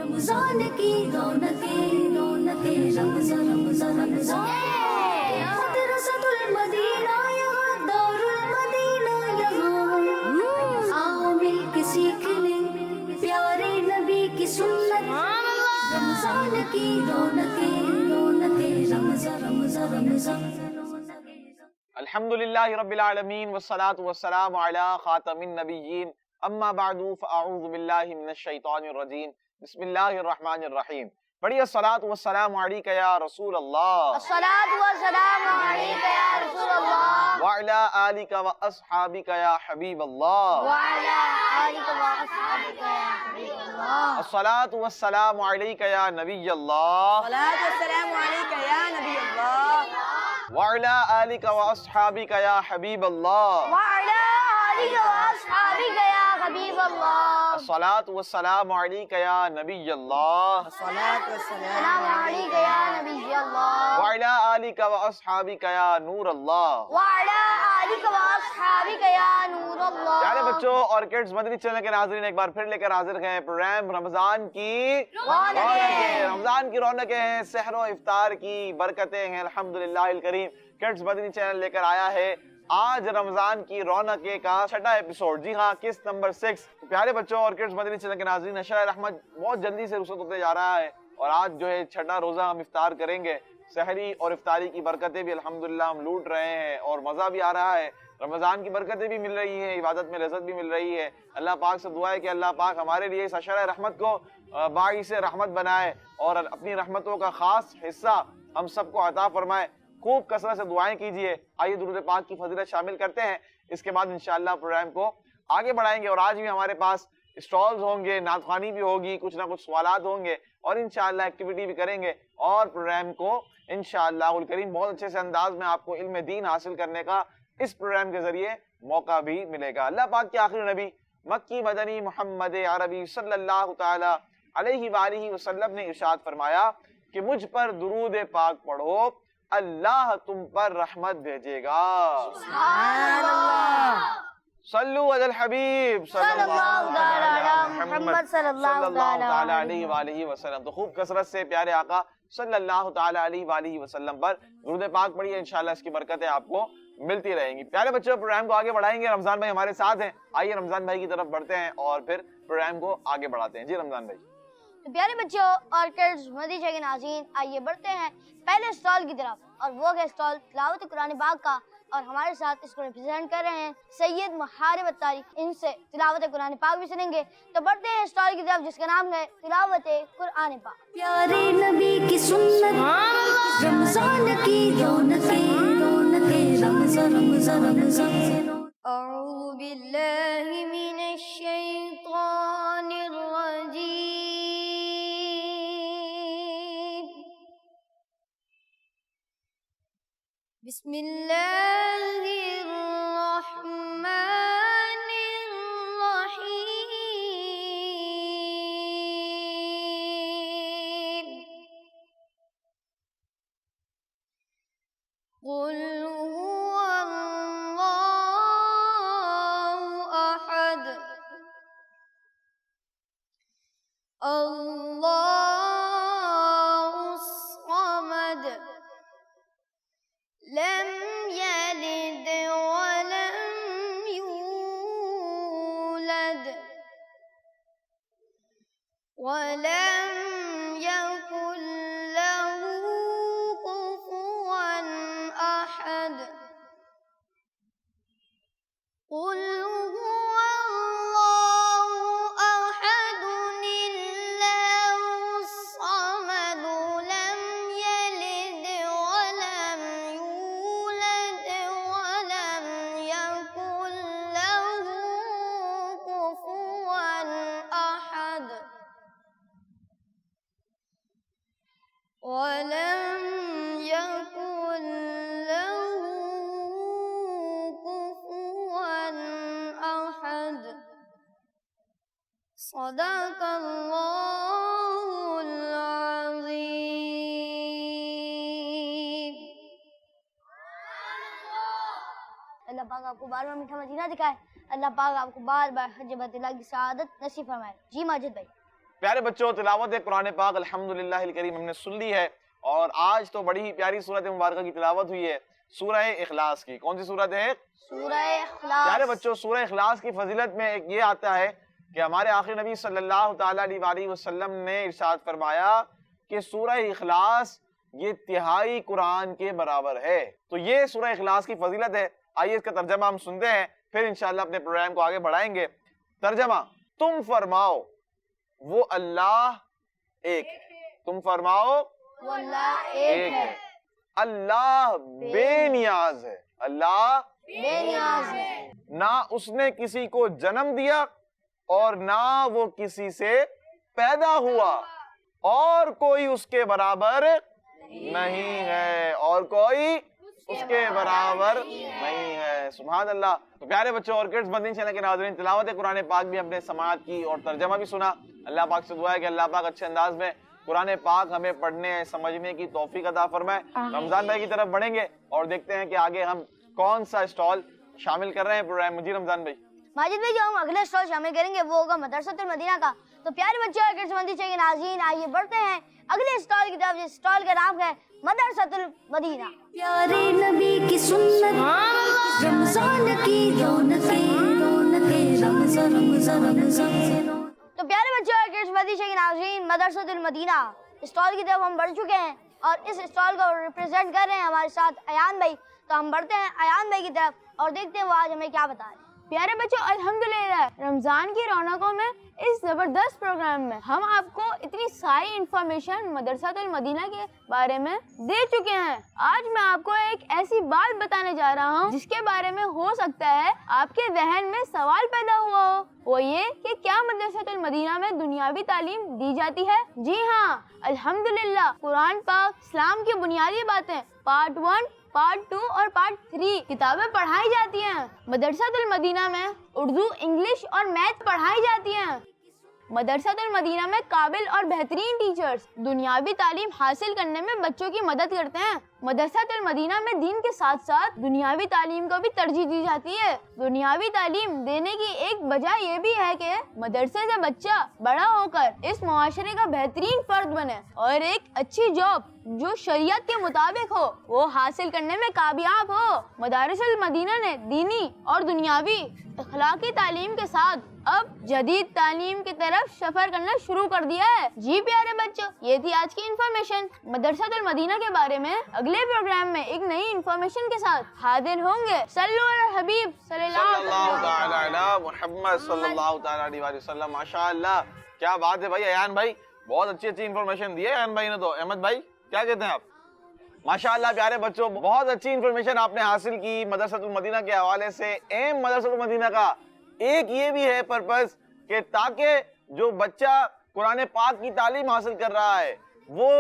रमजान की रौनकें रमजान रमजान रमजान मदरसतुल मदीना यहाँ दारुल मदीना यहाँ आओ मिलके सीख ले प्यारे नबी की सुन्नत रमजान की रौनकें रमजान रमजान रमजान अल्हम्दुलिल्लाहि रब्बिल आलमीन वस्सलातु वस्सलामु अला खातमिन नबिय्यीन अम्मा बअदु फअऊज़ु बिल्लाहि मिनश शैतानिर रजीम बिस्मिल्लाहिर रहमानिर रहीम। पढ़िए अस्सलातु वस्सलामु अलैका या रसूल अल्लाह, अस्सलातु वस्सलामु अलैका या रसूल अल्लाह व अला आलिका व अस्हाबिका या हबीब अल्लाह, व अला आलिका व अस्हाबिका या हबीब अल्लाह। अस्सलातु वस्सलामु अलैका या नबी अल्लाह, अस्सलातु वस्सलामु अलैका या नबी अल्लाह व अला आलिका व अस्हाबिका या हबीब अल्लाह, व अला आलिका व अस्हाबिका या हबीब अल्लाह। अस्सलातु वस्सलामु अलैका या नबी अल्लाह, अस्सलातु वस्सलामु अलैका या नबी अल्लाह व अला आलिका व अस्हाबिका या नूर अल्लाह। व अला आलिका व अस्हाबिका या नूर अल्लाह। प्यारे बच्चों और किड्स, मदनी चैनल के नाज़रीन एक बार फिर लेकर हाजिर हैं प्रोग्राम रमजान की रौनकें। रमजान की रौनकें हैं, सहर व इफ्तार की बरकतें हैं अल्हम्दुलिल्लाहिल करीम। किड्स मदनी चैनल लेकर आया है आज रमजान की रौनकें का छठा एपिसोड। जी हाँ, किस्त नंबर 6। प्यारे बच्चों और किड्स मदनी चैनल के नाज़रीन, अशरा रहमत बहुत जल्दी से रुखसत होते जा रहा है और आज जो है छठा रोजा हम इफ्तार करेंगे। सहरी और इफ्तारी की बरकतें भी अल्हम्दुलिल्लाह हम लूट रहे हैं और मज़ा भी आ रहा है। रमज़ान की बरकतें भी मिल रही हैं, इबादत में लज़्ज़त भी मिल रही है। अल्लाह पाक से दुआ है कि अल्लाह पाक हमारे लिए इस अशरा रहमत को बाइस रहमत बनाए और अपनी रहमतों का ख़ास हिस्सा हम सबको अता फरमाए। खूब कसरत से दुआएं कीजिए। आइए दुरूद पाक की फजीलत शामिल करते हैं, इसके बाद इंशाअल्लाह प्रोग्राम को आगे बढ़ाएंगे। और आज भी हमारे पास स्टॉल्स होंगे, नातखानी भी होगी, कुछ ना कुछ सवालात होंगे और इंशाअल्लाह एक्टिविटी भी करेंगे और प्रोग्राम को इंशाअल्लाहुल करीम बहुत अच्छे से अंदाज में आपको इल्म दीन हासिल करने का इस प्रोग्राम के जरिए मौका भी मिलेगा। अल्लाह पाक के आखिरी नबी मक्की मदनी मोहम्मद अरबी सल्लल्लाहु ताला अलैहि वालिहि वसल्लम ने इरशाद फरमाया कि मुझ पर दुरूद पाक पढ़ो, अल्लाह तुम पर रहमत भेजेगा। सुभान अल्लाह। सल्लु अलल हबीब सल्लल्लाहु ताला मुहम्मद सल्लल्लाहु ताला अलैहि वालिहि वसल्लम। तो खूब कसरत से प्यारे आका सल्लल्लाहु ताला अलैहि वालिहि वसल्लम पर दुरूद पाक पढ़िए, इंशाअल्लाह इसकी बरकतें आपको मिलती रहेंगी। प्यारे बच्चों, प्रोग्राम को आगे बढ़ाएंगे। रमजान भाई हमारे साथ हैं, आइए रमजान भाई की तरफ बढ़ते हैं और फिर प्रोग्राम को आगे बढ़ाते हैं। जी रमजान भाई। तो प्यारे बच्चों और किड्स मदनी चैनल के नाज़रीन, आइए बढ़ते हैं पहले स्टॉल की तरफ और वो है स्टॉल तिलावत कुरान पाक का। और हमारे साथ इसको रिप्रेजेंट कर रहे हैं सैयद मुहारिब अत्तारी। इनसे तिलावत कुरान पाक भी सुनेंगे। तो बढ़ते हैं स्टॉल की तरफ जिसका नाम है तिलावत कुरान पाक। प्यारे नबी की सुन्नत रमजान की रौनकें रमजान रमजान रमजान। अऊज़ु बिल्लाहि मिनश शैतानिर रजीम। बिस्मिल्लाहिर रहमानिर रहीम। कुल हुवल्लाहु अहद अल्लाहुस समद लम यलिद वलम यूलद वलम यकुल लहू कुफुवन अहद। कुल हुवल्लाहु अहदुल्लाहुस समद लम यलिद वलम यूलद वलम यकुल लहू कुफुवन अहद। वलम यकुल लहू कुफुवन अहद। सदक़ल्लाहुल अज़ीम। अल्लाह पाक आपको बार बार मीठा मदीना दिखाए, अल्लाह पाक आपको बार बार हज बैतुल्लाह की सआदत नसीब फरमाए। जी माजिद भाई। پیارے بچوں تلاوت قرآن پاک الحمدللہ الکریم ہم نے سن لی ہے، اور آج تو بڑی ہی پیاری سورت مبارکہ کی تلاوت ہوئی ہے، سورہ اخلاص کی۔ کون سی سورت ہے؟ سورہ اخلاص۔ پیارے بچوں سورہ اخلاص کی فضیلت میں ایک یہ آتا ہے کہ ہمارے آخری نبی صلی اللہ تعالیٰ علیہ وسلم نے ارشاد فرمایا کہ سورہ اخلاص یہ تہائی قرآن کے برابر ہے۔ تو یہ سورہ اخلاص کی فضیلت ہے۔ آئیے اس کا ترجمہ ہم سنتے ہیں، پھر انشاءاللہ اپنے پروگرام کو آگے بڑھائیں گے۔ ترجمہ: تم فرماؤ وہ اللہ ایک ہے۔ تم فرماؤ وہ اللہ ایک ہے، اللہ بے نیاز ہے۔ اللہ بے نیاز ہے، نہ اس نے کسی کو جنم دیا اور نہ وہ کسی سے پیدا ہوا، اور کوئی اس کے برابر نہیں ہے، اور کوئی اس کے برابر نہیں ہے۔ سبحان اللہ۔ تو پیارے بچوں اور کڈز مدنی چینل کے ناظرین، تلاوت قرآن پاک بھی ہم نے سماعت کی اور ترجمہ بھی سنا۔ اللہ پاک سے دعا ہے کہ اللہ پاک اچھے انداز میں قرآن پاک ہمیں پڑھنے سمجھنے کی توفیق عطا فرمائے۔ رمضان بھائی کی طرف بڑھیں گے اور دیکھتے ہیں کہ آگے ہم کون سا اسٹال شامل کر رہے ہیں پروگرام۔ مجھے رمضان بھائی، ماجد بھائی، جو ہم اگلا اسٹال شامل کریں گے وہ ہوگا مدرسۃ المدینہ کا۔ تو پیارے بچوں اور کڈز مدنی چینل کے ناظرین، آئیے بڑھتے ہیں اگلے اسٹال کی طرف، جس اسٹال کا نام ہے مدرسۃ المدینہ۔ پیارے نبی کی سنت، رمضان کی رونقیں رونقیں، رمضان رمضان رمضان۔ تو پیارے بچوں اور کڈز مدنی چینل کے ناظرین، مدرسۃ المدینہ اسٹال کی طرف ہم بڑھ چکے ہیں اور اس اسٹال کو ریپرزینٹ کر رہے ہیں ہمارے ساتھ ایان بھائی۔ تو ہم بڑھتے ہیں ایان بھائی کی طرف اور دیکھتے ہیں وہ آج ہمیں کیا بتا رہے ہیں۔ پیارے بچوں، الحمدللہ رمضان کی رونقوں میں اس زبردست پروگرام میں ہم آپ کو اتنی ساری انفارمیشن مدرسۃ المدینہ کے بارے میں دے چکے ہیں۔ آج میں آپ کو ایک ایسی بات بتانے جا رہا ہوں جس کے بارے میں ہو سکتا ہے آپ کے ذہن میں سوال پیدا ہوا ہو، وہ یہ کہ کیا مدرسۃ المدینہ میں دنیاوی تعلیم دی جاتی ہے؟ جی ہاں، الحمدللہ قرآن پاک، اسلام کی بنیادی باتیں، پارٹ 1، پارٹ 2 اور پارٹ 3 کتابیں پڑھائی جاتی ہیں۔ مدرسۃ المدینہ میں اردو، انگلش اور میتھ پڑھائی جاتی ہیں۔ مدرسۃ المدینہ میں قابل اور بہترین ٹیچرز دنیاوی تعلیم حاصل کرنے میں بچوں کی مدد کرتے ہیں۔ مدرسۃ المدینہ میں دین کے ساتھ ساتھ دنیاوی تعلیم کو بھی ترجیح دی جاتی ہے۔ دنیاوی تعلیم دینے کی ایک وجہ یہ بھی ہے کہ مدرسے سے بچہ بڑا ہو کر اس معاشرے کا بہترین فرد بنے اور ایک اچھی جاب جو شریعت کے مطابق ہو وہ حاصل کرنے میں کامیاب ہو۔ مدارس المدینہ نے دینی اور دنیاوی اخلاقی تعلیم کے ساتھ اب جدید تعلیم کی طرف سفر کرنا شروع کر دیا ہے۔ جی پیارے بچوں، یہ تھی آج کی انفارمیشن مدرسۃ المدینہ کے بارے میں۔ اگلے پروگرام میں ایک نئی انفارمیشن کے ساتھ حاضر ہوں گے۔ صلو علی الحبیب صلی اللہ تعالی علی محمد صلی اللہ تعالی علیہ وسلم۔ ماشاءاللہ، کیا بات ہے بھائی۔ ایان بھائی بہت اچھی انفارمیشن دی ہے ایان بھائی نے۔ تو احمد بھائی کیا کہتے ہیں آپ؟ ماشاءاللہ پیارے بچوں، بہت اچھی انفارمیشن آپ نے حاصل کی مدرسۃ المدینہ کے حوالے سے۔ ایم مدرسۃ المدینہ کا ایک یہ بھی ہے پرپس کہ تاکہ جو بچہ قرآن پاک کی تعلیم حاصل کر رہا ہے وہ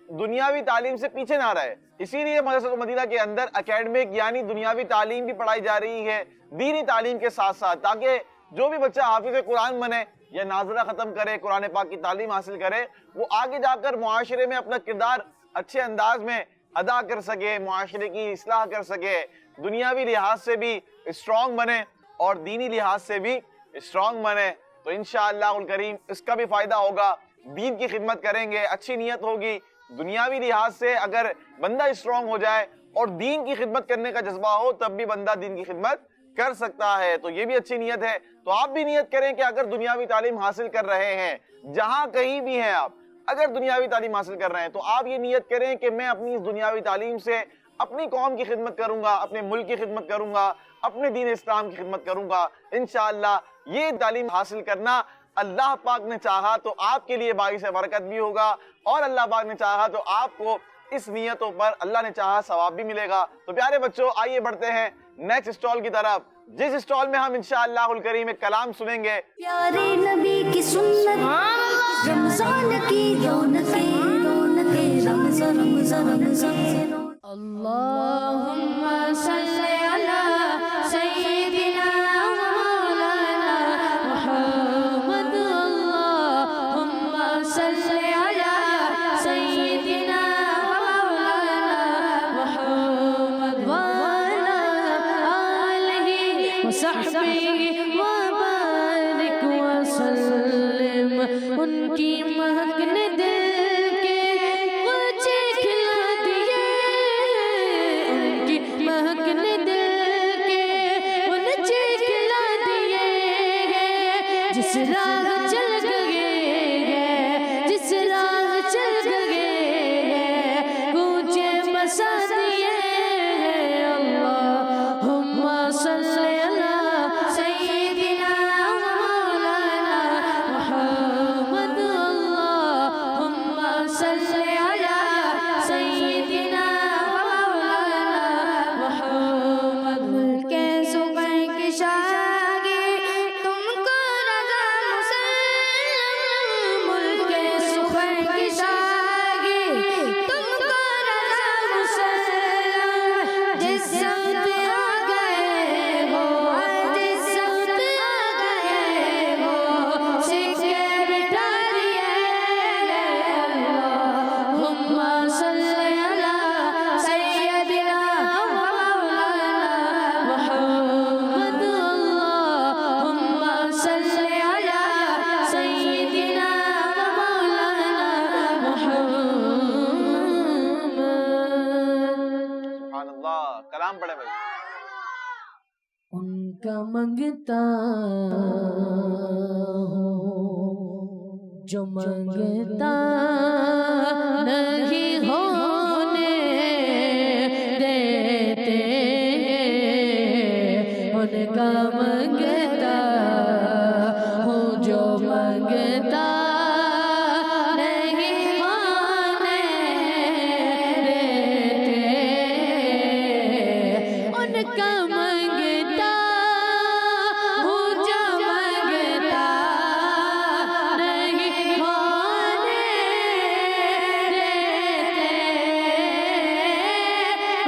دنیاوی تعلیم سے پیچھے نہ رہے، اسی لیے مدرسۃ المدینہ کے اندر اکیڈمک یعنی دنیاوی تعلیم بھی پڑھائی جا رہی ہے دینی تعلیم کے ساتھ ساتھ، تاکہ جو بھی بچہ حافظ قرآن بنے یا ناظرہ ختم کرے، قرآن پاک کی تعلیم حاصل کرے، وہ آگے جا کر معاشرے میں اپنا کردار اچھے انداز میں ادا کر سکے، معاشرے کی اصلاح کر سکے، دنیاوی لحاظ سے بھی اسٹرانگ بنے اور دینی لحاظ سے بھی اسٹرانگ بنے۔ تو انشاءاللہ الکریم اس کا بھی فائدہ ہوگا، دین کی خدمت کریں گے، اچھی نیت ہوگی، دنیاوی لحاظ سے اگر بندہ اسٹرانگ ہو جائے اور دین کی خدمت کرنے کا جذبہ ہو تب بھی بندہ دین کی خدمت کر سکتا ہے۔ تو یہ بھی اچھی نیت ہے۔ تو آپ بھی نیت کریں کہ اگر دنیاوی تعلیم حاصل کر رہے ہیں، جہاں کہیں بھی ہیں آپ، اگر دنیاوی تعلیم حاصل کر رہے ہیں تو آپ یہ نیت کریں کہ میں اپنی اس دنیاوی تعلیم سے اپنی قوم کی خدمت کروں گا، اپنے ملک کی خدمت کروں گا، اپنے دین اسلام کی خدمت کروں گا۔ انشاءاللہ یہ تعلیم حاصل کرنا اللہ پاک نے چاہا تو آپ کے لیے باعث برکت بھی ہوگا، اور اللہ پاک نے چاہا تو آپ کو اس نیتوں پر اللہ نے چاہا ثواب بھی ملے گا۔ تو پیارے بچوں آئیے بڑھتے ہیں نیکسٹ اسٹال کی طرف، جس اسٹال میں ہم انشاءاللہ الکریم ایک کلام سنیں گے۔ پیارے نبی کی سنت، رمضان کی رونقیں رونقیں، رمضان رمضان رمضان۔ اللہم صلی علی سیدنا مولانا محمد، اللہم صلی علی سیدنا مولانا محمد وعلی آلہ وصحبہ وبارک وسلم۔ महकने दिल के गुलचे खिला दिए, उनकी महकने दिल के गुलचे खिला दिए, जिस राह चल गए जिस राह चल गए गूंजे बसा दिए। अल्लाहुम्मा सल्ली अला सय्यिदिना मौलाना मुहम्मद, अल्लाहुम्मा सल्ली अला सय्यिदिना मौलाना मुहम्मद। मुल्के सुगर की शागी तुमको रज़ा मुसल्लम, मुल्के सुगर की शागी तुमको रज़ा मुसल्लम, जिस वक्त आ गए हो जिस वक्त आ गए हो सिक्के बिठा दिए। अल्लाहुम्मा सल्ली अला सय्यिदिना मौलाना मुहम्मद, अल्लाहुम्मा सल्ली अला सय्यिदिना मौलाना मुहम्मद। सुभान अल्लाह। कलाम पढ़े भाई। उनका मंगता हूँ जो मंगता नहीं होने देते, उनका मंगता हूँ जो मंगता नहीं होने देते, उनका मंगता हूँ जो मंगता नहीं होने देते,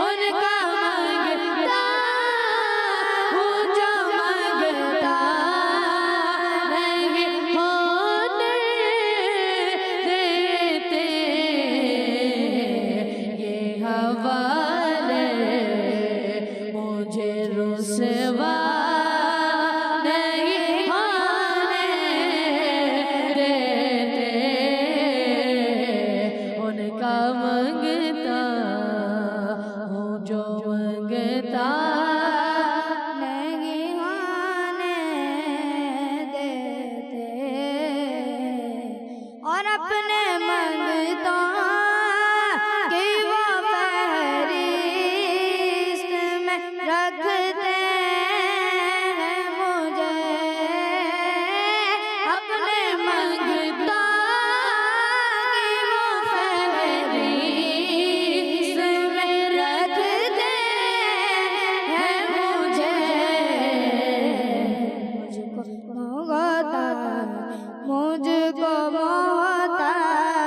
उनका मंगता हूँ जो मंगता नहीं होने देते। ये हवाले मुझे रुसवा नहीं होने देते, उनका मंगता हूँ जो मंगता नहीं होने देते, और अपने मंगतों की वो फहरिस्त में रखते हैं मुझे, अपने मंगतों की वो फहरिस्त में रखते हैं मुझे। मुझको मोहताज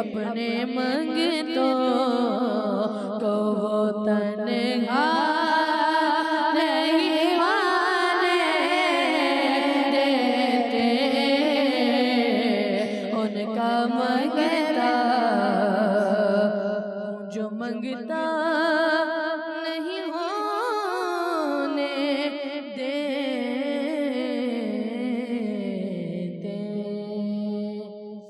अपने मंगतों को वो तन्हा नहीं होने देते, उनका मंगता जो मंगता नहीं होने देते।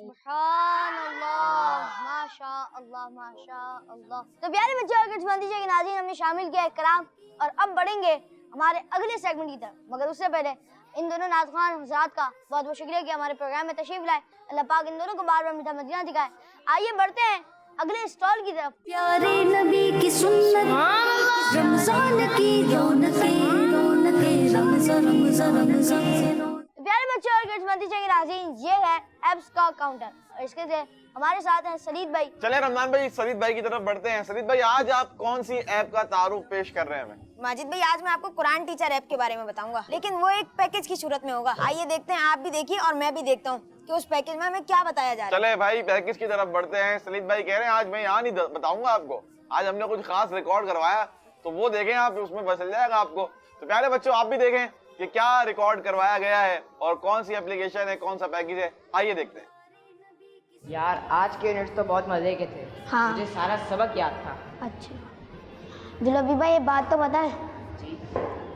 सुभान अल्लाह, माशा अल्लाह, माशा अल्लाह। तो प्यारे बच्चों और किड्स मंदी के नाज़रीन, हमने शामिल किया है कलाम और अब बढ़ेंगे हमारे अगले सेगमेंट की तरफ। मगर उससे पहले इन दोनों नाज़खान हज़रात का बहुत बहुत शुक्रिया कि हमारे प्रोग्राम में तशरीफ लाए। अल्लाह पाक इन दोनों को बार बार मीठा मदीना दिखाए। आइए बढ़ते हैं अगले स्टॉल की तरफ। प्यारे नबी की सुन्नत, रमजान की रौनकें, रमजान रमजान। प्यारे बच्चों और किड्स मंदी के नाज़रीन, ये है एप्स का काउंटर और इसके से हमारे साथ हैं सलीद भाई। चले रमजान भाई सलीद भाई की तरफ बढ़ते हैं। सलीद भाई आज आप कौन सी ऐप का तारुफ पेश कर रहे हैं हमें? माजिद भाई, आज मैं आपको कुरान टीचर ऐप के बारे में बताऊंगा, लेकिन वो एक पैकेज की सूरत में होगा। आइए देखते हैं, आप भी देखिए और मैं भी देखता हूँ कि उस पैकेज में हमें क्या बताया जा रहा है। चले भाई पैकेज की तरफ बढ़ते हैं। सलीद भाई कह रहे हैं आज मैं यहाँ नहीं बताऊंगा आपको, आज हमने कुछ खास रिकॉर्ड करवाया, तो वो देखें आप, उसमें पता चल जाएगा आपको। तो प्यारे बच्चों आप भी देखें कि क्या रिकॉर्ड करवाया गया है और कौन सी एप्लीकेशन है, कौन सा पैकेज है। आइए देखते हैं। यार आज के यूनिट्स तो बहुत मजे के थे। हाँ। मुझे सारा सबक याद था। अच्छा जुलबी भाई, ये बात तो बताएं,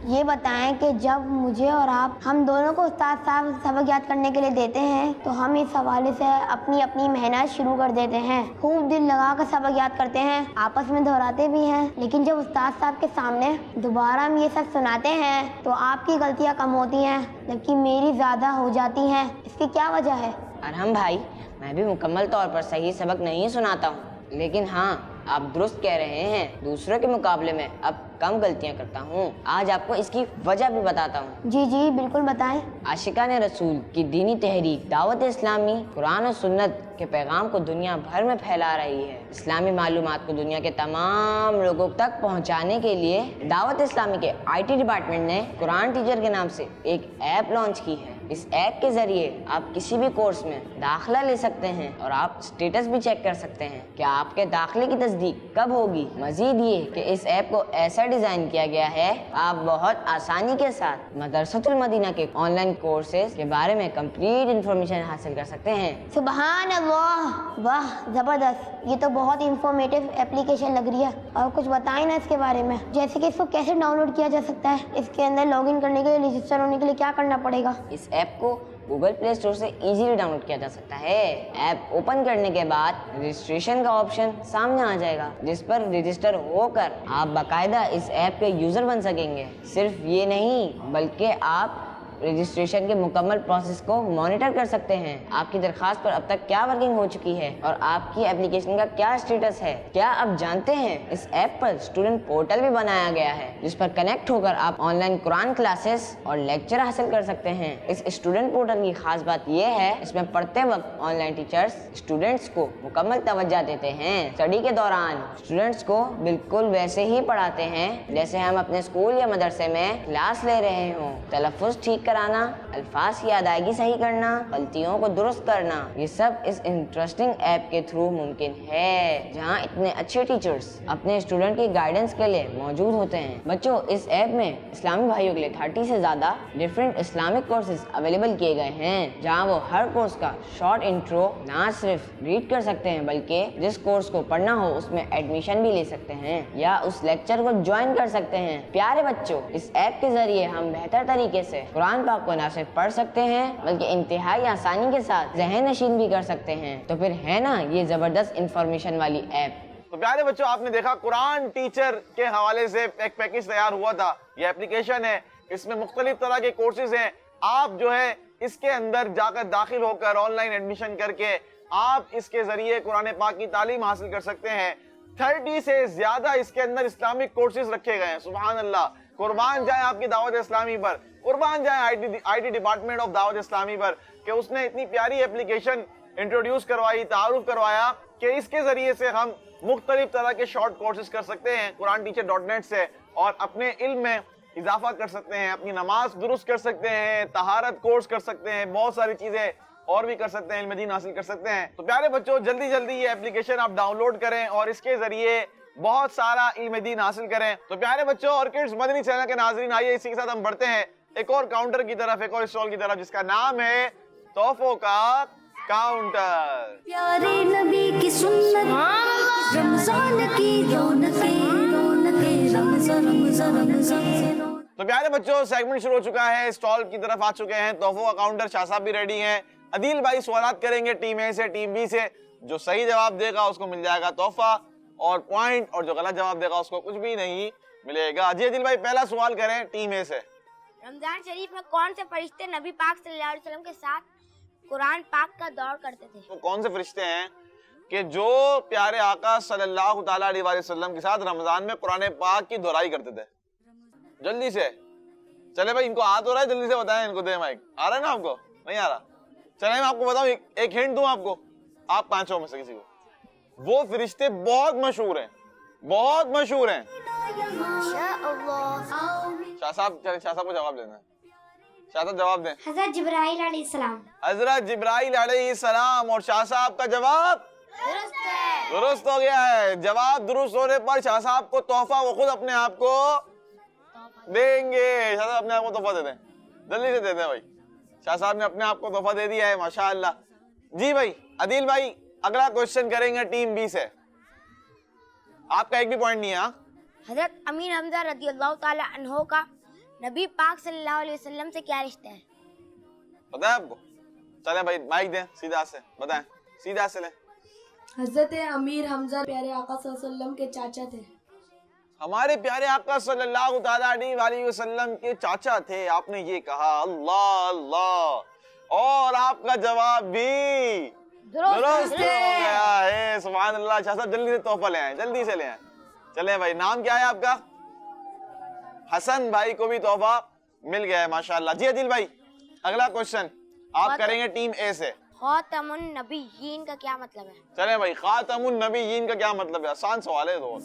ये बताएं कि जब मुझे और आप हम दोनों को उस्ताद साहब सबक याद करने के लिए देते हैं तो हम इस हवाले से अपनी अपनी मेहनत शुरू कर देते हैं, खूब दिल लगा कर सबक याद करते हैं, आपस में दोहराते भी हैं। लेकिन जब उस्ताद साहब के सामने दोबारा हम ये सब सुनाते हैं तो आपकी गलतियाँ कम होती हैं जबकि मेरी ज़्यादा हो जाती हैं। इसकी क्या वजह है? अरहम भाई, मैं भी मुकम्मल तौर पर सही सबक नहीं सुनाता हूँ, लेकिन हाँ आप दुरुस्त कह रहे हैं, दूसरों के मुकाबले में अब कम गलतियाँ करता हूँ। आज आपको इसकी वजह भी बताता हूँ। जी जी बिल्कुल बताएं। आशिकान रसूल की दीनी तहरीक दावत इस्लामी कुरान और सुन्नत के पैगाम को दुनिया भर में फैला रही है। इस्लामी मालूमात को दुनिया के तमाम लोगों तक पहुँचाने के लिए दावत इस्लामी के IT डिपार्टमेंट ने कुरान टीचर के नाम से एक ऐप लॉन्च की है। इस ऐप के जरिए आप किसी भी कोर्स में दाखिला ले सकते हैं और आप स्टेटस भी चेक कर सकते हैं कि आपके दाखिले की तस्दीक कब होगी। मजीद ये कि इस ऐप को ऐसा डिजाइन किया गया है आप बहुत आसानी के साथ मदरसतुल मदीना के ऑनलाइन कोर्सेज के बारे में कंप्लीट इंफॉर्मेशन हासिल कर सकते हैं। सुभान अल्लाह, वाह जबरदस्त, ये तो बहुत इंफॉर्मेटिव एप्लीकेशन लग रही है। और कुछ बताएं ना इसके बारे में, जैसे कि इसको कैसे डाउनलोड किया जा सकता है, इसके अंदर लॉगिन करने के लिए, रजिस्टर होने के लिए क्या करना पड़ेगा? इस ऐप को गूगल प्ले स्टोर से इजीली डाउनलोड किया जा सकता है। ऐप ओपन करने के बाद रजिस्ट्रेशन का ऑप्शन सामने आ जाएगा, जिस पर रजिस्टर होकर आप बाकायदा इस ऐप के यूजर बन सकेंगे। सिर्फ ये नहीं बल्कि आप रजिस्ट्रेशन के मुकम्मल प्रोसेस को मॉनिटर कर सकते हैं। आपकी दरखास्त पर अब तक क्या वर्किंग हो चुकी है और आपकी एप्लीकेशन का क्या स्टेटस है। क्या आप जानते हैं इस ऐप पर स्टूडेंट पोर्टल भी बनाया गया है जिस पर कनेक्ट होकर आप ऑनलाइन कुरान क्लासेस और लेक्चर हासिल कर सकते हैं। इस स्टूडेंट पोर्टल की खास बात यह है इसमें पढ़ते वक्त ऑनलाइन टीचर्स स्टूडेंट्स को मुकम्मल तवज्जो देते हैं। स्टडी के दौरान स्टूडेंट्स को बिल्कुल वैसे ही पढ़ाते हैं जैसे हम अपने स्कूल या मदरसे में क्लास ले रहे हों। तलफ़ुज़ ठीक कराना, अल्फाज की अदायगी सही करना, गलतियों को दुरुस्त करना, ये सब इस इंटरेस्टिंग ऐप के थ्रू मुमकिन है, जहां इतने अच्छे टीचर्स अपने स्टूडेंट की गाइडेंस के लिए मौजूद होते हैं। बच्चों, इस ऐप में इस्लामी भाइयों के लिए 30 से ज़्यादा डिफरेंट इस्लामिक कोर्सेज अवेलेबल किए गए हैं, जहां वो हर कोर्स का शॉर्ट इंट्रो ना सिर्फ रीड कर सकते हैं बल्कि जिस कोर्स को पढ़ना हो उसमें एडमिशन भी ले सकते हैं या उस लेक्चर को ज्वाइन कर सकते हैं। प्यारे बच्चों, इस ऐप के जरिए हम बेहतर तरीके से कुरान पाक को ना सिर्फ पढ़ सकते हैं बल्कि इंतहाई आसानी के साथ ज़हन नशीन भी कर सकते हैं। तो फिर है ना ये जबरदस्त इंफॉर्मेशन वाली ऐप। तो प्यारे बच्चों, आपने देखा कुरान टीचर के हवाले से एक पैकेज तैयार हुआ था। ये एप्लीकेशन है, इसमें मुख्तलिफ तरह के कोर्सेज हैं। आप जो है इसके अंदर जाकर दाखिल होकर ऑनलाइन एडमिशन करके आप इसके जरिए कुरान पाक की तालीम हासिल कर सकते हैं। 30 से ज्यादा इसके अंदर इस्लामिक कोर्सेज रखे गए हैं। सुभान अल्लाह, कुर्बान जाए आपकी दावत इस्लामी पर, कुर्बान जाए IT department of Dawat Islami पर कि उसने इतनी प्यारी एप्लीकेशन इंट्रोड्यूस करवाई, तारुफ करवाया कि इसके जरिए से हम मुख्तलिफ तरह के शॉर्ट कोर्सेज कर सकते हैं कुरान टीचर.net से और अपने इल्म में इजाफा कर सकते हैं, अपनी नमाज दुरुस्त कर सकते हैं, तहारत कोर्स कर सकते हैं, बहुत सारी चीजें اور بھی کر سکتے ہیں، علم دین حاصل کر سکتے ہیں۔ تو پیارے بچوں جلدی جلدی یہ اپلیکیشن آپ ڈاؤن لوڈ کریں اور اس کے ذریعے بہت سارا علم دین حاصل کریں۔ تو پیارے بچوں اور کڈز مدنی چینل کے ناظرین، آئیے اسی کے ساتھ ہم بڑھتے ہیں ایک اور کاؤنٹر کی طرف، ایک اور اسٹال کی طرف، جس کا نام ہے تحفوں کا کاؤنٹر۔ پیارے نبی کی سنت، رمضان کی رونقیں، رونقیں، رمضان رمضان رمضان۔ تو پیارے بچوں سیگمنٹ شروع ہو چکا ہے، اسٹال کی طرف آ چکے ہیں، تحفوں کا کاؤنٹر، شاہ صاحب بھی ریڈی ہیں۔ عدیل بھائی سوالات کریں گے ٹیم اے سے ٹیم بی سے، جو صحیح جواب دے گا اس کو مل جائے گا تحفہ اور پوائنٹ، اور جو غلط جواب دے گا اس کو کچھ بھی نہیں ملے گا۔ جی عدیل بھائی پہلا سوال کریں ٹیم اے سے۔ رمضان شریف میں کون سے فرشتے نبی پاک صلی اللہ علیہ وسلم کے ساتھ قرآن پاک کا دور کرتے تھے؟ وہ کون سے فرشتے ہیں کہ جو پیارے آقا صلی اللہ تعالیٰ علیہ وسلم کے ساتھ رمضان میں قرآن پاک کی دہرائی کرتے تھے؟ جلدی سے چلے بھائی، ان کو آ تو رہا ہے، جلدی سے بتائیں، ان کو دیں مائک۔ آ رہا ہے نا آپ کو؟ نہیں آ رہا؟ چلیں میں آپ کو بتاؤں، ایک ہنٹ دوں آپ کو، آپ پانچوں میں سے کسی کو۔ وہ فرشتے بہت مشہور ہیں، بہت مشہور ہیں۔ شاہ صاحب چلیں، شاہ صاحب کو جواب دینا ہے، شاہ صاحب جواب دیں۔ حضرت جبرائیل علیہ السلام۔ حضرت جبرائیل علیہ السلام، اور شاہ صاحب کا جواب درست ہو گیا ہے۔ جواب درست ہونے پر شاہ صاحب کو تحفہ وہ خود اپنے آپ کو دیں گے۔ شاہ صاحب اپنے آپ کو تحفہ دے دیں، جلدی سے دے دیں بھائی۔ شاہ صاحب نے اپنے آپ کو تحفہ دے دیا ہے، ماشاءاللہ۔ جی بھائی عدیل بھائی اگلا کوشچن کریں گے ٹیم بی سے، آپ کا ایک بھی پوائنٹ نہیں ہے۔ حضرت امین حمزہ رضی اللہ تعالی عنہ کا نبی پاک صلی اللہ علیہ وسلم سے کیا رشتہ ہے؟ پتا ہے آپ کو؟ چلیں بھائی مائک دیں، سیدھا سے بتائیں، سیدھا سے لیں۔ حضرت امیر حمزہ پیارے آقا صلی اللہ علیہ وسلم کے چاچا تھے۔ ہمارے پیارے آقا صلی اللہ تعالیٰ علیہ وسلم کے چاچا تھے، آپ نے یہ کہا، اللہ اللہ، اور آپ کا جواب بھی درست ہو گیا ہے، سبحان اللہ۔ شاہ صاحب جلدی سے تحفہ لے آئیں، جلدی سے لے آئیں۔ چلیں بھائی نام کیا ہے آپ کا؟ حسن بھائی کو بھی تحفہ مل گیا ہے، ماشاءاللہ۔ جی عدیل بھائی اگلا کوشچن آپ کریں گے ٹیم اے سے۔ خاتم النبیین کا کیا مطلب ہے؟ چلیں بھائی خاتم النبیین کا کیا مطلب ہے؟ آسان سوال ہے تو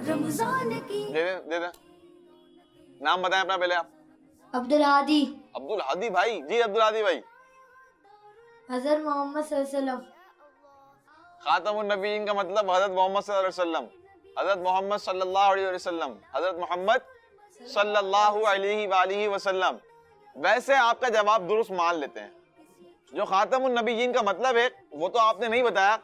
رمضان کی دے دیں، نام بتائیں اپنا پہلے آپ۔ عبدالہادی، عبدالہادی بھائی، جی عبدالہادی بھائی۔ حضرت محمد صلی اللہ علیہ وسلم۔ خاتم النبیین کا مطلب حضرت محمد صلی اللہ علیہ وسلم، حضرت محمد صلی اللہ علیہ وسلم، حضرت محمد صلی اللہ علیہ وآلہ وسلم۔ ویسے آپ کا جواب درست مان لیتے ہیں، جو خاتم النبیین کا مطلب ہے وہ تو آپ نے نہیں بتایا،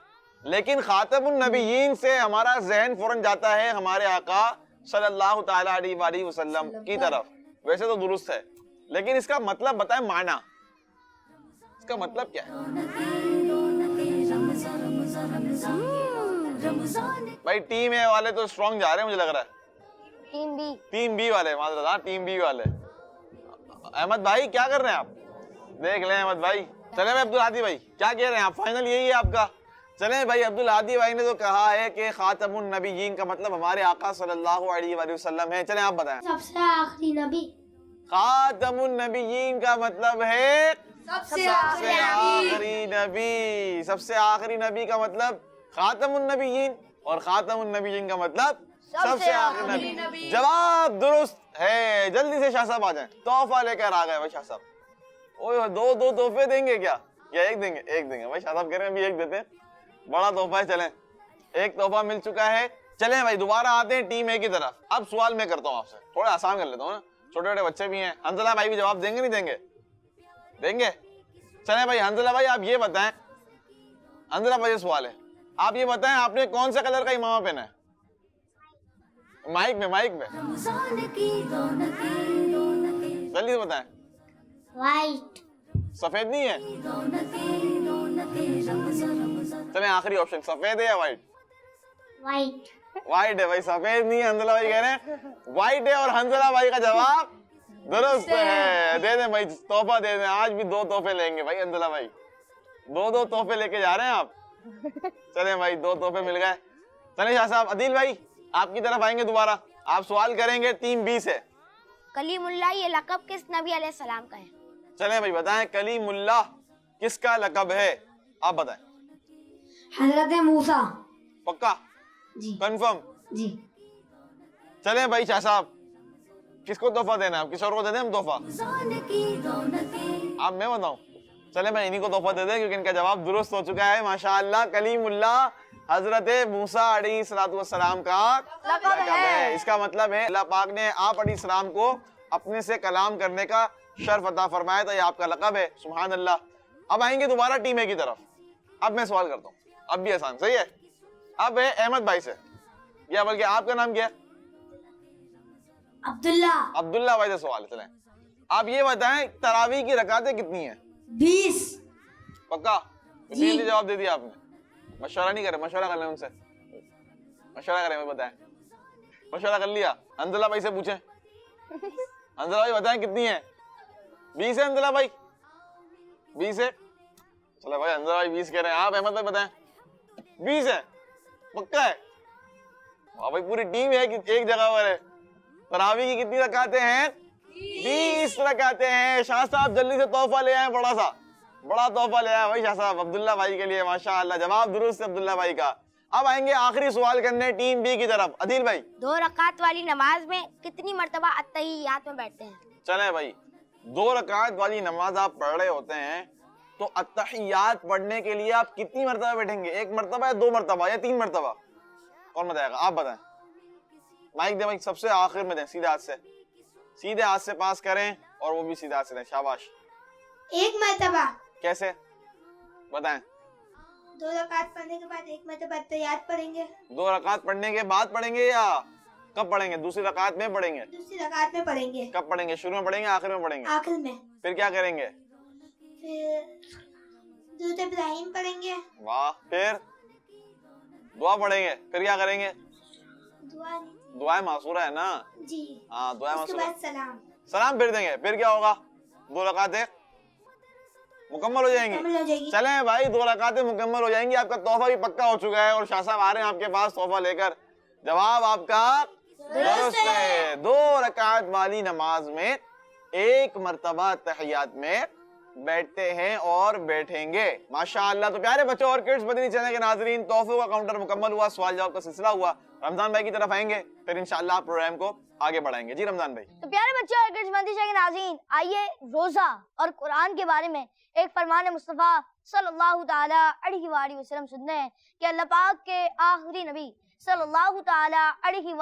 لیکن خاتم النبیین سے ہمارا ذہن فوراً جاتا ہے ہمارے آقا صلی اللہ تعالیٰ علیہ وآلہ وسلم کی طرف۔ ویسے تو درست ہے، لیکن اس کا مطلب بتائیں، معنی اس کا مطلب کیا ہے؟ بھائی ٹیم اے والے تو اسٹرانگ جا رہے ہیں مجھے لگ رہا ہے، ٹیم بی ٹیم بی والے معذرت، ہاں ٹیم بی والے۔ احمد بھائی کیا کر رہے ہیں آپ؟ دیکھ لیں احمد بھائی۔ چلیں بھائی عبدالہادی بھائی کیا کہہ رہے ہیں آپ؟ فائنل یہی ہے آپ کا؟ چلیں بھائی عبدالہادی بھائی نے تو کہا ہے کہ خاتم النبیین کا مطلب ہمارے آقا صلی اللہ علیہ وآلہ وسلم ہے۔ چلیں آپ بتائیں۔ سب سے آخری نبی۔ خاتم النبیین کا مطلب ہے سب سے آخری نبی۔ سب سے آخری نبی کا مطلب خاتم النبیین، اور خاتم النبیین کا مطلب سب سے آخری نبی۔ جواب درست ہے، جلدی سے شاہ صاحب آ جائیں، تحفہ لے کر آ گئے بھائی شاہ صاحب۔ اوہ دو تحفے دیں گے کیا؟ یا ایک دیں گے؟ ایک دیں گے بھائی، شاہ صاحب کہہ رہے ہیں ابھی ایک دیتے ہیں، بڑا تحفہ ہے۔ چلیں ایک تحفہ مل چکا ہے۔ چلیں بھائی دوبارہ آتے ہیں ٹیم اے کی طرف۔ اب سوال میں کرتا ہوں آپ سے، تھوڑا آسان کر لیتا ہوں نا، چھوٹے چھوٹے بچے بھی ہیں۔ حنزلہ بھائی بھی جواب دیں گے نہیں دیں گے؟ دیں گے۔ چلیں بھائی حنزلہ بھائی آپ یہ بتائیں، حنزلہ بھائی سوال ہے، آپ یہ بتائیں آپ نے کون سے کلر کا امامہ پہنا ہے؟ مائک میں رمضان کی رونقیں، رونقیں، جلدی سے بتائیں۔ وائٹ۔ سفید نہیں ہے؟ رونقیں، رونقیں، رمضان رمضان۔ چلیں آخری آپشن، سفید ہے یا وائٹ؟ وائٹ۔ وائٹ ہے بھائی، سفید نہیں ہے، حنزلہ بھائی کہہ رہے ہیں وائٹ ہے، اور حنزلہ بھائی کا جواب درست ہے۔ دے دیں بھائی تحفہ دے دیں، آج بھی 2 تحفے لیں گے بھائی حنزلہ بھائی، 2 تحفے لے کے جا رہے ہیں آپ۔ چلیں بھائی 2 تحفے مل گئے۔ چلیں شاہ صاحب، عدیل بھائی آپ کی طرف آئیں گے دوبارہ، آپ سوال کریں گے ٹیم بی سے۔ کلیم اللہ یہ لقب کس نبی علیہ السلام کا ہے؟ چلیں بھائی بتائیں کلیم اللہ کس کا لقب ہے؟ آپ بتائیں۔ حضرت موسیٰ۔ پکا؟ جی کنفرم؟ جی۔ چلیں بھائی شاہ صاحب کس کو تحفہ دینا ہے؟ کس اور کو دے دیں ہم تحفہ؟ رمضان کی رونقیں، آپ میں بتاؤں؟ चले मैं इन्हीं को तोहफा दे दें क्योंकि इनका जवाब दुरुस्त हो चुका है माशाअल्लाह। कलीमुल्लाह हजरत मूसा अलैहिस्सलाम का लक़ब है। इसका मतलब है अल्लाह पाक ने आप अलैहिस्सलाम को अपने से कलाम करने का शर्फ अता फरमाया था, ये आपका लक़ब है। सुभान अल्लाह। अब आएंगे दोबारा टीम ए की तरफ। अब मैं सवाल करता हूँ, अब भी आसान, सही है। अब है अहमद भाई से, या बल्कि आपका नाम क्या है? अब्दुल्ला। अब्दुल्ला भाई से सवाल है। चलें, आप ये बताएं तरावी की रकातें कितनी हैं? 20। पक्का? जल्दी जवाब दे दिया आपने। मशवरा नहीं करे, मशवरा कर लें उनसे, मशवरा करें, मैं बताएं। मशवरा कर लिया? अंदला भाई से पूछें। अंदला भाई बताएं कितनी है? 20 है अंदला भाई? 20 है? चलो भाई, अंदला भाई 20 कह रहे हैं। आप अहमद भाई बताएं। 20 है? पक्का है? वाह भाई, पूरी टीम है कि एक जगह पर है। तरावी की कितनी रकातें हैं? 20 रकातें हैं। शाह साहब जल्दी से तोहफा ले आए, बड़ा तोहफा ले आए भाई शाह साहब अब्दुल्ला भाई के लिए। माशाअल्लाह, जवाब दुरुस्त है अब्दुल्ला भाई का। अब आएंगे आखिरी सवाल करने टीम बी की तरफ। अदील भाई, 2 रकात वाली नमाज में कितनी मर्तबा अत्तहियात में बैठते हैं? चले भाई, 2 रकात वाली नमाज आप पढ़ रहे होते हैं तो अत्तहियात पढ़ने के लिए आप कितनी मर्तबा बैठेंगे? 1 मर्तबा या 2 मर्तबा या 3 मर्तबा? कौन बताएगा? आप बताएं। माइक दे भाई, सबसे आखिर में दें, सीधे हाथ से पास करें और वो भी सीधे हाथ से दें। शाबाश। 1 मर्तबा। कैसे बताएं? 2 रकात पढ़ने के बाद 1 मर्तबा अत्तहियात पढ़ेंगे। 2 रकात पढ़ने के बाद पढ़ेंगे या कब पढ़ेंगे? दूसरी रकात में पढ़ेंगे? दूसरी रकात में पढ़ेंगे। कब पढ़ेंगे? शुरू में पढ़ेंगे, आखिर में पढ़ेंगे? आखिर में। फिर क्या करेंगे? फिर दुरूद इब्राहिम पढ़ेंगे। वाह। फिर दुआ पढ़ेंगे। फिर क्या करेंगे? दुआ मासूरा है ना जी। हाँ, दुआ उसके मासूरा। बाद सलाम फिर देंगे। फिर क्या होगा? 2 रकातें मुकम्मल हो जाएंगी। चले भाई, 2 रकातें मुकम्मल हो जाएंगी। आपका तोहफा भी पक्का हो चुका है और शाह साहब आ रहे हैं आपके पास तोहफा लेकर। जवाब आपका दुरुस्त है। 2 रकात वाली नमाज में 1 मर्तबा तहियात में बैठते हैं और बैठेंगे। माशाअल्लाह। तो प्यारे बच्चों और किड्स मदनी चैनल के नाजरीन, तोहफे का काउंटर मुकम्मल हुआ, सवाल जवाब का सिलसिला हुआ। रमजान भाई की तरफ आएंगे, फिर इंशाअल्लाह प्रोग्राम को आगे बढ़ाएंगे। जी रमजान भाई। तो प्यारे बच्चों और किड्स मदनी चैनल के नाज़रीन, आइए रोजा और कुरान के बारे में एक फरमान मुस्तफ़ा सल्लल्लाहु ताला अलैहि वसल्लम सुनते हैं कि अल्लाह पाक के आखिरी नबी सल्लल्लाहु ताला अलैहि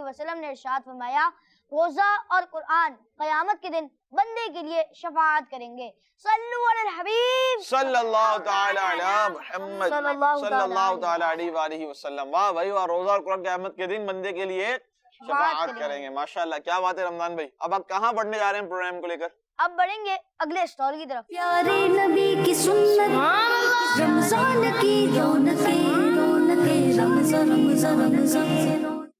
वसल्लम ने इरशाद फरमाया, रोजा और कुरान क़यामत के दिन बंदे के लिए शफाअत करेंगे। सल्लु अलल हबीब सल्लल्लाहु ताला अला मुहम्मद सल्लल्लाहु ताला अलैहि वसल्लम। वाह भाई वाह, रोजा और कुरान क़यामत के दिन बंदे के लिए शफाअत करेंगे। माशाअल्लाह, क्या बात है रमजान भाई। अब आप कहाँ बढ़ने जा रहे हैं प्रोग्राम को लेकर? अब बढ़ेंगे अगले स्टॉल की तरफ। प्यारे नबी की सुन्नत, रमजान की रौनकें, रमजान।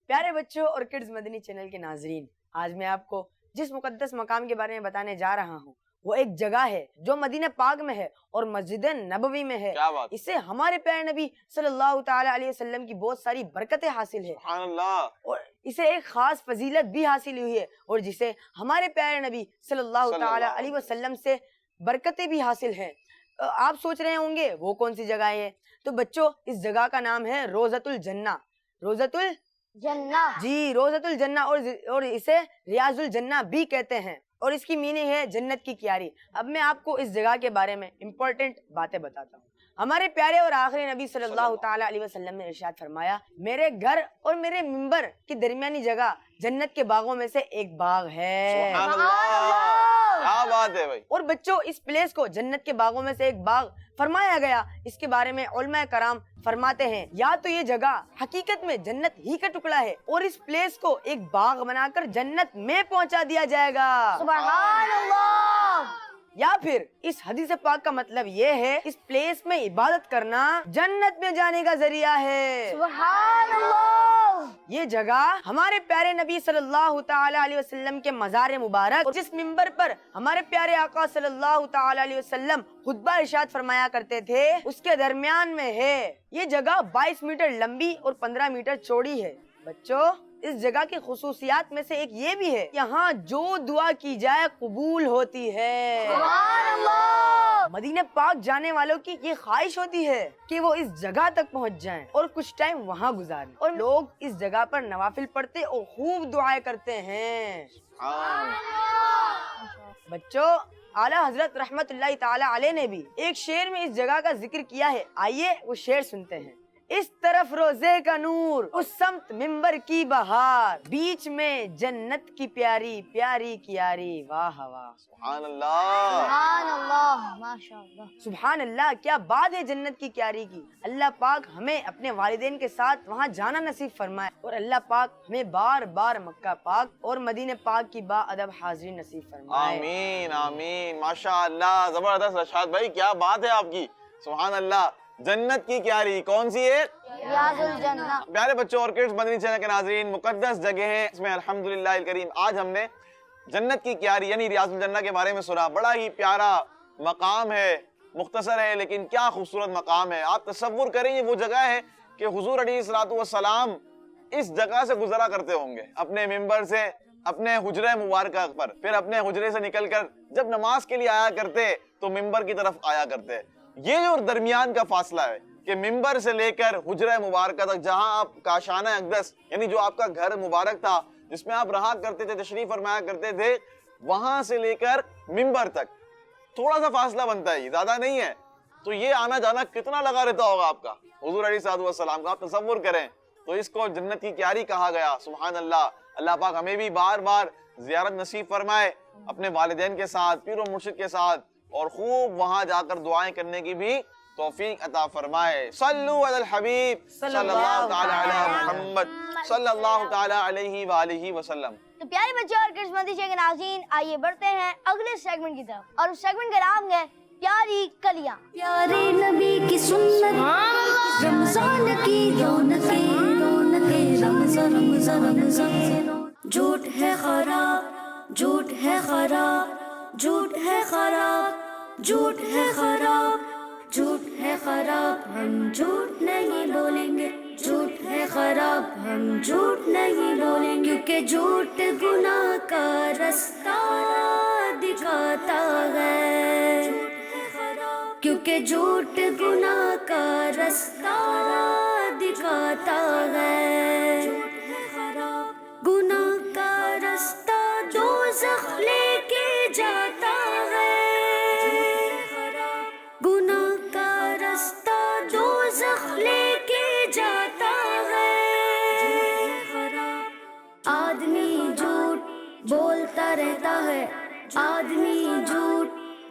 प्यारे बच्चों और किड्स मदनी चैनल के नाजरीन, आज मैं आपको जिस मुकद्दस मकाम के बारे में बताने जा रहा हूँ वो एक जगह है जो मदीना पाक में है और मस्जिद नबवी में है। क्या बात। इससे हमारे प्यारे नबी सल्लल्लाहु ताला अलैहि वसल्लम की बहुत सारी बरकतें हासिल है सुभान अल्लाह। और इसे एक खास फजीलत भी हासिल हुई है और जिसे हमारे प्यारे नबी सल्लल्लाहु ताला अलैहि वसल्लम से बरकतें भी हासिल हैं। आप सोच रहे होंगे वो कौन सी जगह है? तो बच्चों, इस जगह का नाम है रोज़तुल जन्ना। रोज़तुल जन्ना। जी, रोज़तुल जन्ना और इसे रियाजुल जन्ना भी कहते हैं और इसकी मीनिंग है जन्नत की क्यारी। अब मैं आपको इस जगह के बारे में इम्पोर्टेंट बातें बताता हूँ। हमारे प्यारे और आखिरी नबी सल्लल्लाहु ताला अलैहि वसल्लम ने इरशाद फरमाया, मेरे घर और मेरे मिंबर की दरमियानी जगह जन्नत के बागों में से एक बाग है। सुभान अल्लाह, क्या बात है भाई। और बच्चों, इस प्लेस को जन्नत के बागों में से एक बाग फरमाया गया। इसके बारे में उलमा कराम फरमाते हैं, या तो ये जगह हकीकत में जन्नत ही का टुकड़ा है और इस प्लेस को एक बाग बनाकर जन्नत में पहुंचा दिया जाएगा, सुभान अल्लाह, या फिर इस हदीस पाक का मतलब ये है इस प्लेस में इबादत करना जन्नत में जाने का जरिया है। सुभान अल्लाह। ये जगह हमारे प्यारे नबी सल्लल्लाहु ताला अलैहि वसल्लम के मज़ार मुबारक और जिस मिंबर पर हमारे प्यारे आका सल्लल्लाहु ताला अलैहि वसल्लम खुतबा इरशाद फरमाया करते थे उसके दरमियान में है। ये जगह 22 मीटर लंबी और 15 मीटर चौड़ी है। बच्चों, इस जगह की खुसूसियात में से एक ये भी है, यहाँ जो दुआ की जाए कबूल होती है। सुभान अल्लाह। मदीना पाक जाने वालों की ये ख्वाहिश होती है कि वो इस जगह तक पहुँच जाएं और कुछ टाइम वहाँ गुजारें और लोग इस जगह पर नवाफिल पढ़ते और खूब दुआएं करते हैं। बच्चों, आला हजरत रहमतुल्लाह ताला अलैह ने भी एक शेर में इस जगह का जिक्र किया है। आइए वो शेर सुनते हैं। इस तरफ रोजे का नूर, उस समत मिंबर की बहार, बीच में जन्नत की प्यारी प्यारी कियारी, वाह वाह सुभान अल्लाह, सुभान अल्लाह, माशाअल्लाह। सुभान अल्लाह, क्या बात है जन्नत की क्यारी की। अल्लाह पाक हमें अपने वालिदैन के साथ वहाँ जाना नसीब फरमाए और अल्लाह पाक हमें बार बार मक्का पाक और मदीने पाक की बाअदब हाजिरी नसीब फरमाए। आमीन आमीन, माशाअल्लाह, जबरदस्त रशाद भाई, क्या बात है आपकी, सुभान अल्लाह। जन्नत की क्यारी कौन सी है? रियाजुल जन्नह। प्यारे बच्चों और किड्स मदनी चैनल के नाज़रीन, मुकद्दस जगह है इसमें अल्हम्दुलिल्लाह करीम। आज हमने जन्नत की क्यारी यानी रियाजुल जन्नह के बारे में सुना। बड़ा ही प्यारा मकाम है, मुख्तसर है लेकिन क्या खूबसूरत मकाम है। आप तसव्वुर करें ये वो जगह है कि हुजूर अलैहिस्सलातु वस्सलाम इस जगह से गुजरा करते होंगे, अपने मिंबर से अपने हुजरे मुबारक पर, फिर अपने हुजरे से निकलकर जब नमाज के लिए आया करते तो मिंबर की तरफ आया करते। ये जो दरमियान का फासला है कि मिंबर से लेकर हुजरा मुबारक तक, जहां आप काशाना अक़दस यानी जो आपका घर मुबारक था जिसमें आप रहा करते थे, तशरीफ फरमाया करते थे, वहां से लेकर मिंबर तक थोड़ा सा फासला बनता है, ज्यादा नहीं है। तो ये आना जाना कितना लगा रहता होगा आपका हुजूर अलैहिस्सलाम का, आप तसव्वुर करें। तो इसको जन्नत की क्यारी कहा गया। सुभान अल्लाह। अल्लाह पाक हमें भी बार बार ज़ियारत नसीब फरमाए अपने वालिदैन के साथ, पीर और मुर्शिद के साथ, और खूब वहां जाकर दुआएं करने की भी तौफीक अता फरमाए। सल्लु अलल हबीब सल्लल्लाहु तआला अला मुहम्मद सल्लल्लाहु तआला अलैहि व आलिहि वसल्लम। तो प्यारे बच्चों और किड्स मदनी के नाज़रीन, आइए बढ़ते हैं अगले सेगमेंट की तरफ, और उस सेगमेंट का नाम है प्यारी कलियां। प्यारे नबी की सुन्नत, रमजान की रौनकें, रौनकें रमजान रमजान रमजान। झूठ है खराब, झूठ है खराब, झूठ है खराब, झूठ है खराब, झूठ है खराब, हम झूठ नहीं बोलेंगे। झूठ है खराब, हम झूठ नहीं बोलेंगे, क्योंकि झूठ गुनाह का रास्ता दिखाता है, क्योंकि झूठ गुनाह का रास्ता दिखाता है। गुनाह का रास्ता दोज़ख लेके जाता है, गुनाह का रास्ता दोज़ख लेके जाता है। आदमी झूठ बोलता रहता है, आदमी झूठ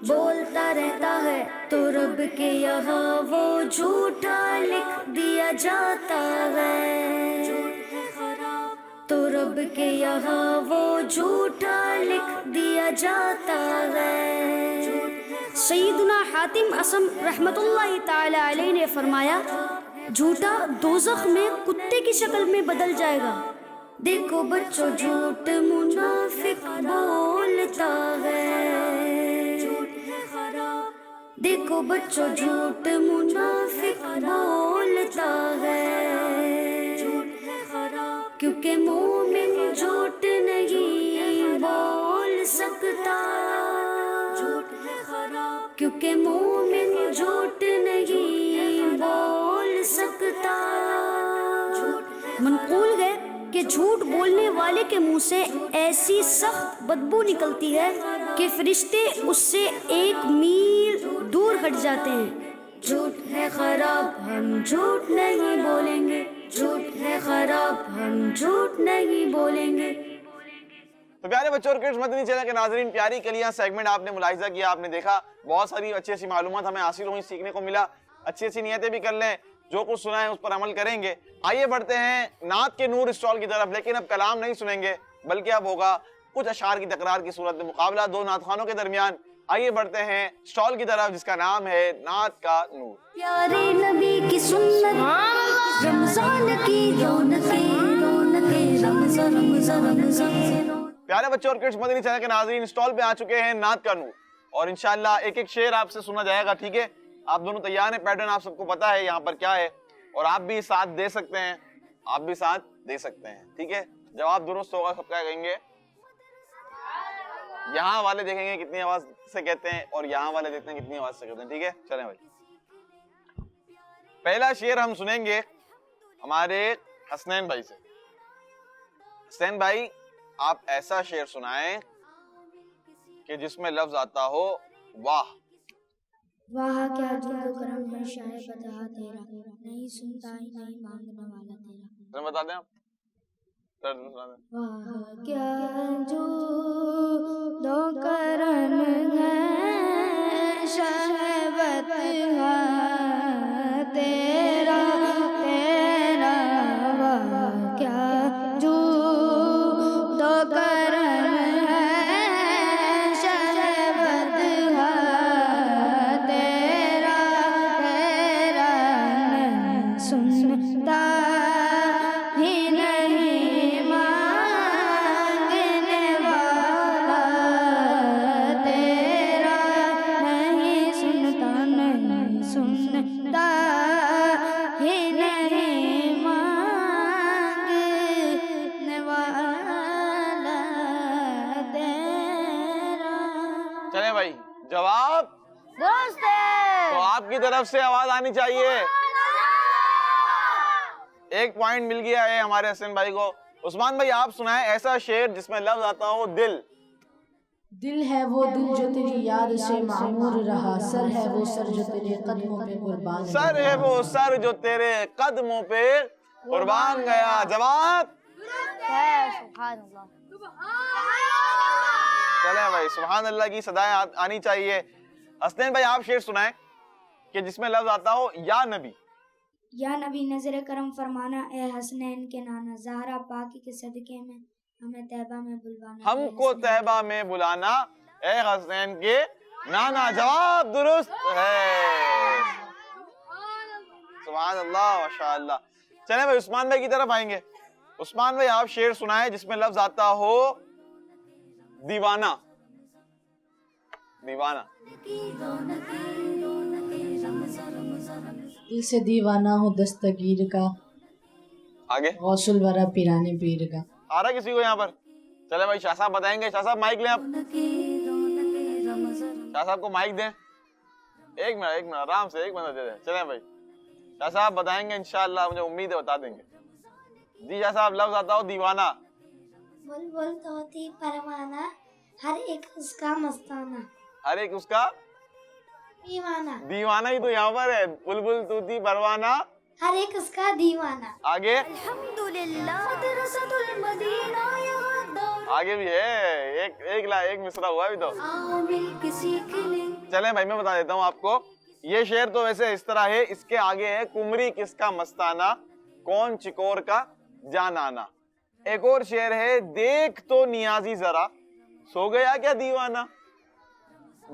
बोलता रहता है, तो रब के यहाँ वो झूठा लिख दिया जाता है, तो रब के यहाँ वो झूठा लिख दिया जाता है। सैयदना हातिम असम रहमतुल्लाह ताला अलैह ने फरमाया, झूठा दोज़ख में कुत्ते की शक्ल में बदल जाएगा। देखो बच्चों, झूठ मुनाफिक बोलता है, देखो बच्चों, झूठ मुनाफिक बोलता है, क्योंकि मोमिन झूठ नहीं बोल सकता, क्योंकि मोमिन झूठ नहीं बोल सकता। मनकूल है कि झूठ बोलने वाले के मुंह से ऐसी सख्त बदबू निकलती है कि फरिश्ते उससे 1 मील दूर हट जाते हैं। झूठ है खराब, हम झूठ नहीं बोलेंगे, झूठ है खराब, हम झूठ नहीं बोलेंगे। तो प्यारे बच्चों और किड्स मदनी चैनल के नाज़रीन, प्यारी कलियां सेगमेंट आपने मुलाहिजा किया, आपने देखा बहुत सारी अच्छी अच्छी मालूमात हमें हासिल हुई, सीखने को मिला। अच्छी अच्छी नियतें भी कर लें, जो कुछ सुना है उस पर अमल करेंगे। आइए बढ़ते हैं नात के नूर स्टॉल की तरफ, लेकिन अब कलाम नहीं सुनेंगे बल्कि अब होगा कुछ अशार की तकरार की सूरत में मुकाबला दो नातखानों के दरमियान। आइए बढ़ते हैं स्टॉल की तरफ जिसका नाम है नात का नूर। प्यारे नबी की सुन्नत, रमजान की रौनकें, रौनकें रमजान रमजान रमजान। प्यारे बच्चों और किड्स मदनी चैनल के नाज़रीन, स्टॉल पे आ चुके हैं नात का नूर, और इंशाल्लाह एक एक शेर आपसे सुना जाएगा, ठीक है? आप दोनों तैयार हैं? पैटर्न आप सबको पता है यहाँ पर क्या है, और आप भी साथ दे सकते हैं, आप भी साथ दे सकते हैं, ठीक है? जवाब दुरुस्त होगा सबका कहेंगे। यहाँ वाले देखेंगे कितनी आवाज से कहते हैं, और यहाँ वाले देखते हैं कितनी आवाज से कहते हैं, ठीक है? चलें भाई, पहला शेर हम सुनेंगे हमारे हसनैन भाई से। हसनैन भाई, आप ऐसा शेर सुनाएं کہ جس میں لفظ آتا ہو واہ. واہ کیا جود و کرم ہے شاہ بدہا تیرا، نہیں سنتا ہی نہیں مانگنے والا تیرا. بتا دیں آپ. واہ کیا جود و کرم ہے شاہ بدہا تیرا تیرا، واہ کیا جود و کرم ہے شاہ بدہا تیرا تیرا، نہیں سنتا ہی نہیں مانگنے والا تیرا، نہیں سنتا ہی نہیں مانگنے والا تیرا. چلیں بھائی جواب درست ہے. تو آپ کی طرف سے آواز آنی چاہیے. 1 پوائنٹ مل گیا ہے ہمارے حسین بھائی کو. عثمان بھائی آپ سنائیں ایسا شعر جس میں لفظ آتا ہو دل. دل ہے وہ دل جو تیری یاد سے معمور رہا، سر ہے وہ سر جو تیرے قدموں پہ قربان گیا. سر ہے وہ سر جو تیرے قدموں پہ قربان گیا. جواب ہے. سبحان اللہ. چلیں بھائی سبحان اللہ کی صدائیں آنی چاہیے. حسین بھائی آپ شعر سنائیں کہ جس میں لفظ آتا ہو یا نبی. یا نبی نظر کرم فرمانا اے حسنین کے نانا، زہرا پاکی کے صدقے میں ہمیں طیبہ میں بلوانا. ہم کو طیبہ میں بلانا اے حسنین کے نانا. جواب درست ہے. سبحان اللہ ماشاء اللہ. چلیں بھائی عثمان بھائی کی طرف آئیں گے. عثمان بھائی آپ شعر سنائیں جس میں لفظ آتا ہو دیوانہ. دیوانہ. دل سے دیوانہ ہو دستگیر کا، آگے غوث الورا پیرانے پیر کا. آ رہا ہے کسی کو یہاں پر؟ چلے بھائی شاہ صاحب بتائیں گے. شاہ صاحب مائک لیں آپ. شاہ صاحب کو مائک دیں. 1 منٹ آرام سے 1 منٹ دے دیں. چلیں بھائی شاہ صاحب بتائیں گے انشاءاللہ. مجھے امید ہے بتا دیں گے. جی شاہ صاحب لفظ آتا ہو دیوانہ. بلبل طوطی پروانہ، ہر ایک اس کا مستانہ. ہر ایک اس کا دیوانہ. دیوانہ ہی تو یہاں پر ہے. بلبل طوطی پروانہ، ہر ایک اس کا دیوانہ. آگے الحمدللہ مدرسۃ المدینہ یہاں دور آگے بھی ہے. ایک مصرع ہوا بھی تو. آؤ مل کے سیکھ لیں. چلیں بھائی میں بتا دیتا ہوں آپ کو. یہ شعر تو ویسے اس طرح ہے. اس کے آگے ہے کمری کس کا مستانہ، کون چکور کا جان آنا. ایک اور شعر ہے دیکھ تو نیازی ذرا، سو گیا کیا دیوانہ.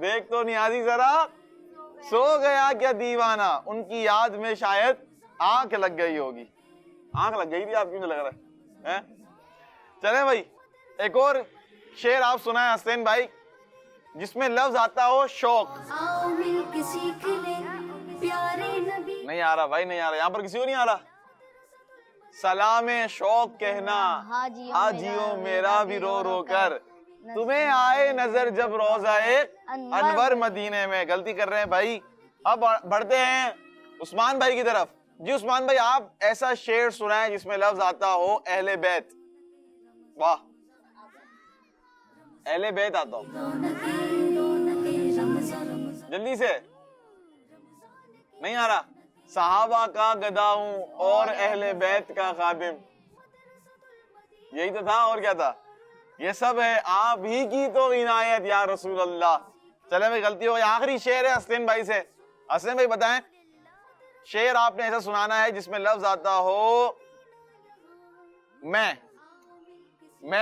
دیکھ تو نیازی ذرا سو گیا کیا دیوانہ. ان کی یاد میں شاید آنکھ لگ گئی ہوگی. آنکھ لگ گئی تھی آپ کیوں لگ رہا ہے؟ چلیں بھائی ایک اور شعر آپ سنائیں حسین بھائی جس میں لفظ آتا ہو شوق. آؤ مل کے سیکھ لیں پیارے نبی. نہیں آ رہا بھائی، نہیں آ رہا. یہاں پر کسی کو نہیں آ رہا. سلام شوق کہنا حاجیوں میرا بھی رو رو کر، تمہیں آئے نظر جب روزہ انور مدینے میں. غلطی کر رہے ہیں بھائی. اب بڑھتے ہیں عثمان بھائی کی طرف. جی عثمان بھائی آپ ایسا شعر سنائیں جس میں لفظ آتا ہو اہل بیت. واہ اہل بیت آتا ہو. جلدی سے. نہیں آ رہا. صحابہ کا گدا ہوں اور اہل بیت کا خادم. یہی تو تھا اور کیا تھا. یہ سب ہے آپ ہی کی تو عنایت یا رسول اللہ. چلے بھائی غلطی ہو گئی. آخری شعر ہے حسین بھائی سے. حسین بھائی بتائیں شعر آپ نے ایسا سنانا ہے جس میں لفظ آتا ہو میں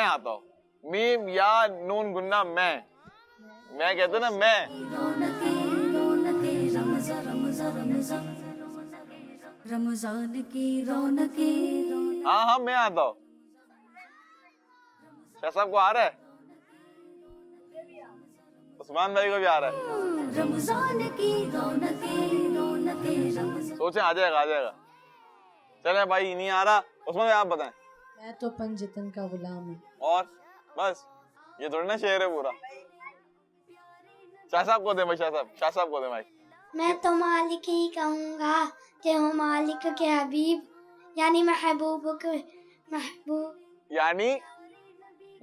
آتا ہوں. میم یا نون گنہ میں کہتے نا میں. رمضان کی رونقیں. ہاں میں آتا ہوں. شاہ صاحب کو آ رہا ہے؟ عثمان بھائی کو بھی آ رہا ہے. رمضان کی رونقیں. سوچیں آ جائے گا. چلیں بھائی نہیں آ رہا. عثمان بھائی آپ بتائیں. میں تو پنجتن کا غلام ہوں. اور بس یہ تھوڑی نا شعر ہے پورا. شاہ صاحب کو دیں بھائی. شاہ صاحب کو دیں بھائی. میں تو مالک ہی کہوں گا کہ ہوں مالک کے حبیب، یعنی محبوب کے محبوب. یعنی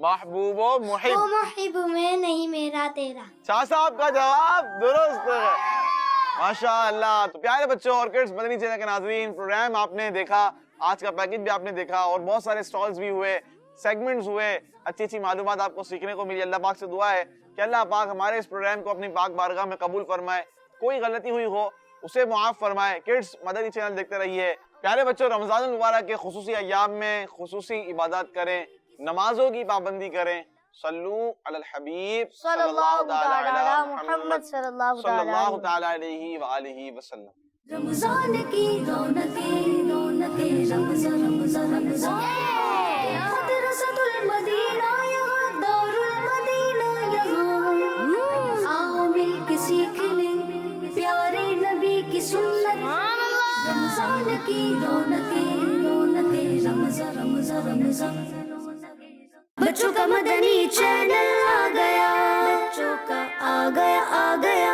محبوب و محب. वो मुहिब में नहीं मेरा तेरा. शाह साहब का जवाब दुरुस्त है. माशाअल्लाह. तो प्यारे बच्चों और किड्स मदनी चैनल के नाज़रीन, प्रोग्राम आपने देखा, आज का पैकेज भी आपने देखा और बहुत सारे स्टॉल्स भी हुए, सेगमेंट्स हुए, अच्छी अच्छी मालूमात आपको सीखने को मिली. अल्लाह पाक से दुआ है कि अल्लाह पाक हमारे इस प्रोग्राम को अपनी पाक बारगाह में कबूल फरमाए. कोई गलती हुई हो उसे मुआफ फरमाए. किड्स मदनी चैनल देखते रहिए. प्यारे बच्चों, रमजान मुबारक के खुसूसी अय्याम में खुसूसी इबादत करें, नमाजों की पाबंदी करें. सल्लू अलल हबीब सल्लल्लाहु ताला अला अला मुहम्मद सल्लल्लाहु ताला अलैहि व आलिहि वसल्लम. रमजान की रौनकें रौनकें रमजान रमजान रमजान मदरसतुल मदीना यहाँ दारुल मदीना यहाँ आओ मिल के सीख ले प्यारे नबी की सुन्नत. रमजान की रौनकें रौनकें रमजान रमजान रमजान. बच्चों का मदनी चैनल आ गया, बच्चों का आ गया